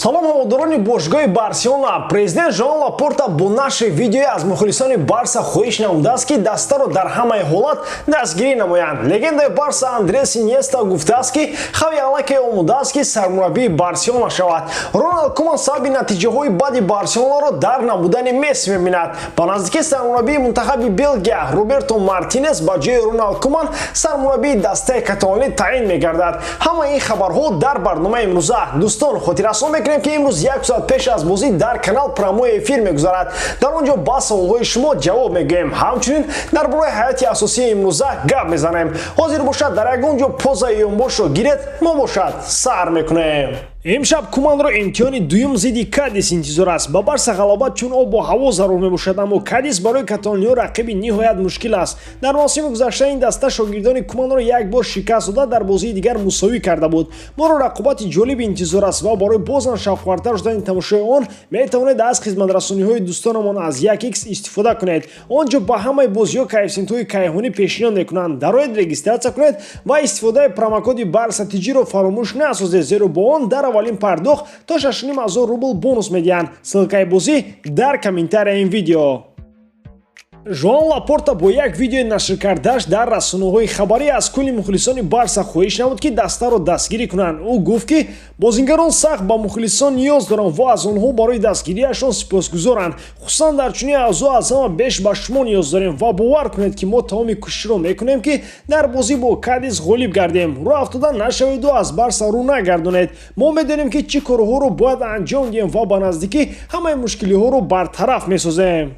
Салом ҳаводорони бошгоҳи Барселона. Президент Жоан Лапорта бо нашри видеое аз мухлисони Барса хоҳиш намудааст ки дастаро дар ҳамаи ҳолат дастгирӣ намоянд. Легендаи Барса Андрес Иньеста гуфтааст ки хави аллакай омодааст ки сармураббии Барселона шавад. Роналд Куман сабаби натиҷаҳои бади Барселонаро дар набудани Месси мебинад. Ба наздики сармураббии мунтахаби Белгия Роберто Мартинес ба ҷои Роналд Куман сармураббии дастаи каталонӣ таъин мегардад. Ҳама ин хабарҳо дар барномаи имрӯза. Дӯстон, хотиррасон мекунем ки имрӯз 1 соат пеш аз бозӣ дар канал промои эфир мегузарад. Дар он ҷо ба саволҳои шумо ҷавоб мегӯем. Ҳамчунин дар бораи ҳаёти асосии имрӯза гап мезанем. ҳозир бошад дар ягон ҷо позаи ёнбошро гиред, мо бошад сар мекунем. имшаб Куманро имтиҳони дуюм зидди Кадис интизор аст. Ба Барса ғалаба чун обу ҳаво зарур мебошад, аммо Кадис барои каталониҳо рақиби ниҳоят мушкил аст. Дар мавсими гузашта ин даста шогирдони Куманро як бор шикаст дода, дар бозии дигар мусовӣ карда буд. Моро рақобати ҷолиб интизор аст ва барои бозам шавқовартар шудани тамошои он метавонед аз хизматрасониҳои дӯстонамон аз 1x истифода кунед. Он ҷо ба ҳамаи бозиҳо коэффициентҳои кайҳонӣ пешниҳод мекунанд. Дароед регистратсия кунед ва истифодаи промокоди Барса тиҷиро фаромӯш насозед, зеро бо он дар аввалин пардохт то 6500 рубл бонус медиҳанд. ссилкаи бозӣ дар комментарияи видео. Жоан Лапорта бо як видео нашр кардааш дар расонаҳои хабарӣ аз кулли мухлисони Барса хоҳиш намуд ки дастаро дастгирӣ кунанд. Ӯ гуфт ки бозингарон сахт ба мухлисон ниёз доранд ва аз онҳо барои дастгириашон сипосгузоранд. Хусусан дар чунин авзо аз ҳама беш ба шумо ниёз дорем ва бовар кунед ки мо тамоми кӯшишро мекунем ки дар бозӣ бо Кадис ғолиб гардем. Рӯ афтода нашаведу аз Барса рӯ нагардонед. Мо медонем ки чӣ корҳоро бояд анҷом диҳем ва ба наздикӣ ҳамаи мушкилиҳоро бартараф месозем.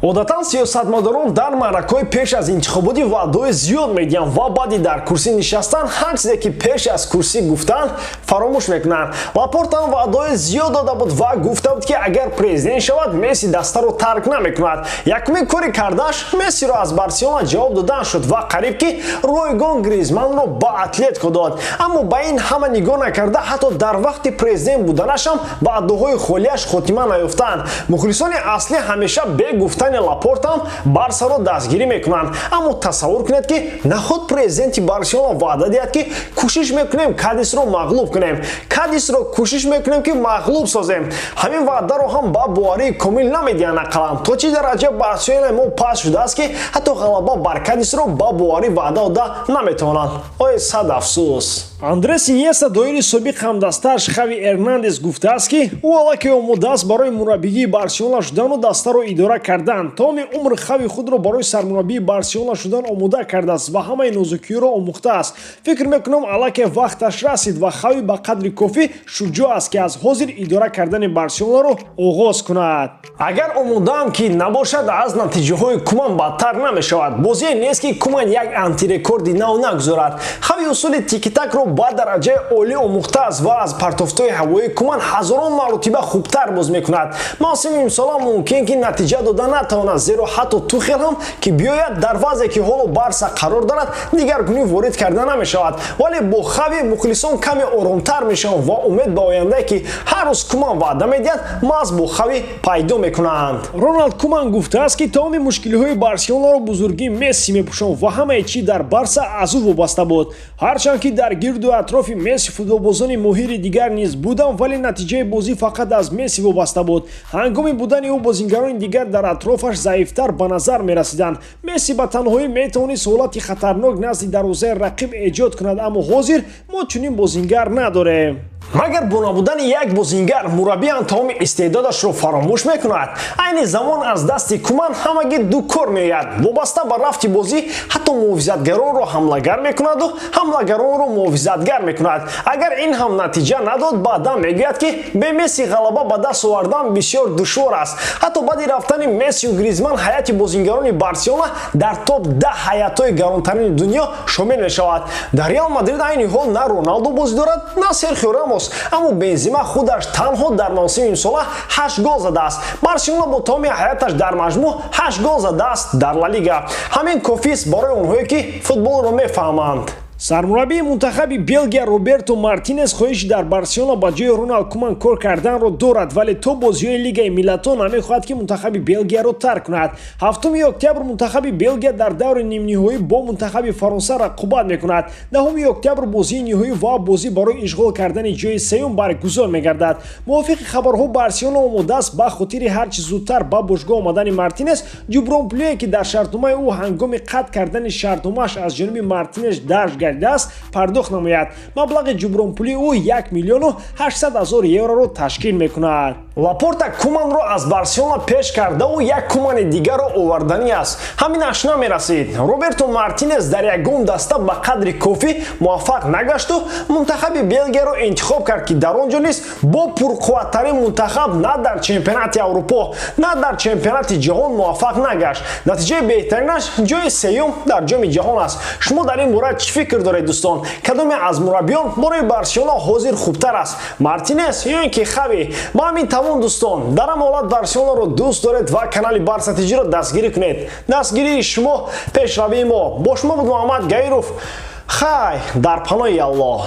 Одатан сиёсатмадорон дар маъракаҳои пеш аз интихоботи ваъдаҳои зиёд медиҳанд ва баъди дар курсӣ нишастан ҳар чизе ки пеш аз курсӣ гуфтанд фаромӯш мекунанд. Лапорта ҳам ваъдаҳои зиёд дода буд ва гуфта буд ки агар президент шавад Месси дастаро тарк намекунад. Якумин кори кардааш Мессиро аз Барселона ҷавоб додан шуд ва қариб ки ройгон Гризманро ба Атлетико дод. Аммо ба ин ҳама нигоҳ накарда ҳатто дар вақти президент буданашам ваъдаҳои холияш хотима наёфтанд. Мухлисони аслӣ ҳамеша бе гуфтан Лапортам Барсаро дастгирӣ мекунанд. Аммо тасаввур кунед ки наход президенти Барселона ваъда диҳад ки кӯшиш мекунем Кадисро мағлуб кунем. Кадисро кӯшиш мекунем ки мағлуб созем. Ҳамин ваъдаро ҳам ба боварии комил намедиҳанд ақалан. То чӣ дараҷа Барселонаи мо паст шудааст ки ҳатто ғалаба бар Кадисро ба боварӣ ваъда дода наметавонанд. Ой сад афсӯс. Андрес Иньеста доири собиқ ҳамдастааш Хави Эрнандес гуфтааст ки ӯ аллакай омодааст барои мураббигии Барселона шудану дастаро идора кардан. Томи умр Хави худро барои сармураббии Барселона шудан омода кардааст ва ҳамаи нозукиҳоро омӯхтааст. Фикр мекунам аллакай вақташ расид ва Хави ба қадри кофӣ шуҷоъ аст ки аз ҳозир идора кардани Барселонаро оғоз кунад. Агар омодаам ки набошад аз натиҷаҳои Куман бадтар намешавад. Бозие нест ки Куман як антирекорди нав нагузорад. Хави усули тикитакро ба дараҷаи олӣ омӯхтааст ва аз партофтои ҳавоии Куман ҳазорон маротиба хубтар боз мекунад. Мавсими имсола мумкин ки натиҷа дода натавонад, зеро ҳатто Тухел ҳам ки биёяд дар вазъе ки ҳоло Барса қарор дорад дигаргунӣ ворид карда намешавад. Вале бо Хави мухлисон каме оромтар мешаванд ва умед ба ояндае ки ҳар рӯз Куман ваъда медиҳад маҳз бо Хави пайдо мекунанд. Роналд Куман гуфтааст ки тамоми мушкилиҳои Барселонаро бузургии Месси мепӯшонд ва ҳамаи чӣ дар Барса аз ӯ вобаста буд. Ҳарчанд ки дар гирду атрофи Месси футболбозони моҳири дигар низ буданд, вале натиҷаи бозӣ фақат аз Месси вобаста буд. Ҳангоми будани ӯ бозингарони дигар дар атрофаш заифтар ба назар мерасиданд. Месси ба танҳоӣ метавонист ҳолати хатарнок назди дарвозаи рақиб эҷод кунад, аммо ҳозир мо чунин бозингар надорем. Магар бо набудани як бозингар мураббиам тамоми истеъдодашро фаромӯш мекунад. Айни замон аз дасти Куман ҳамагӣ ду кор меояд. Вобаста ба рафти бозӣ ҳатто муҳофизатгаронро ҳамлагар мекунаду ҳамлагаронро муҳофизатгар мекунад. Агар ин ҳам натиҷа надод, баъдан мегӯяд ки бе Месси ғалаба ба даст овардан бисёр душвор аст. Ҳатто баъди рафтани Мессию Гризман ҳаяти бозингарони Барселона дар топ 10 ҳаятҳои гаронтарини дунё шомил мешавад. Дар Реал Мадрид айни ҳол на Роналдо бозӣ дорад, на Серхио Рамос. Аммо Бензима худаш танҳо дар мавсими имсола 8 гол задааст. Барселона бо тамоми ҳаяташ дар маҷмӯъ 8 гол задааст дар Ла Лига. Ҳамин кофист барои онҳое ки футболро мефаҳманд. сармураббии мунтахаби Белгия Роберто Мартинес хоҳиши дар Барселона ба ҷои Роналд Куман кор карданро дорад, вале то бозиҳои Лигаи Миллатҳо намехоҳад ки мунтахаби Белгияро тарк кунад. 7 октябр мунтахаби Белгия дар даври нимниҳоӣ бо мунтахаби Фаронса рақобат мекунад. 10 октябр бозии ниҳоӣ ва бозӣ барои ишғол кардани ҷои сеюм баргузор мегардад. Мувофиқи хабарҳо Барселона омодааст ба хотири ҳарчи зудтар ба бошгоҳ омадани Мартинес. ҷубронпулие ки дар шартномаи ӯ ҳангоми қатъ кардани шартномааш аз ҷониби Мартинес дарж гардидааст пардохт намояд. маблағи ҷубронпулии ӯ 1 миллиону 800 000 евроро ташкил мекунад. Лапорта Куманро аз Барселона пеш карда ӯ як Кумани дигарро овардани аст. ҳаминаш намерасид. Роберто Мартинес дар ягон даста ба қадри кофӣ муваффақ нагашту мунтахаби Белгияро интихоб кард ки дар он ҷо низ бо пурқувваттарин мунтахаб на дар чемпионати Аврупо, на дар чемпионати ҷаҳон муваффақ нагашт. натиҷаи беҳтаринаш ҷои сеюм дар ҷоми ҷаҳон аст. шумо дар ин бора чӣ фикр доред дӯстон? Кадоме аз мураббиён бораи Барселона ҳозир хубтар аст? Мартинес ё ин ки Хави? Ба ҳамин тавон дӯстон, дар ҳам ҳолат Барселонаро дӯст доред ва канали Барса ТВ-ро дастгирӣ кунед. Дастгирии шумо пешравии мо. Бо шумо буд Муҳаммад Гаиров. Хай дар паноҳи Аллоҳ.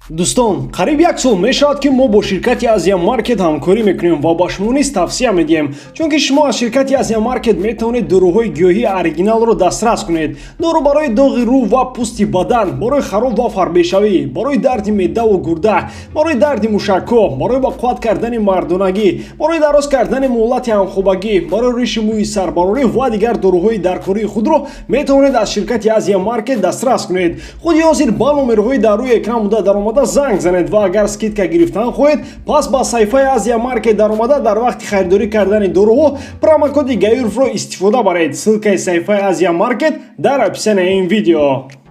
дӯстон, қариб як сол мешавад ки мо бо ширкати Азия Маркет ҳамкорӣ мекунем ва ба шумо низ тавсия медиҳем, чунки шумо аз ширкати Азия Маркет метавонед доруҳои гиёҳии оригиналро дастрас кунед. дору барои доғи рӯ ва пӯсти бадан, барои хароб ва фарбешавӣ, барои дарди меъдаву гурда, барои дарди мушакҳо, барои ба қувват кардани мардонагӣ, барои дароз кардани муҳлати ҳамхӯбагӣ, барои риши мӯи сарбарорӣ ва дигар доруҳои даркории худро метавонед аз ширкати Азия Маркет дастрас кунед. худи ҳозир ба номерҳои дар рӯи экран буда даромада занг занед ва агар скидка гирифтан хоҳед, пас ба саҳифаи Азия Маркет даромада дар вақти харидорӣ кардани доруҳо промокоди Гаировро истифода баред. ссилкаи саҳифаи Азия Маркет дар описанияи ин видео.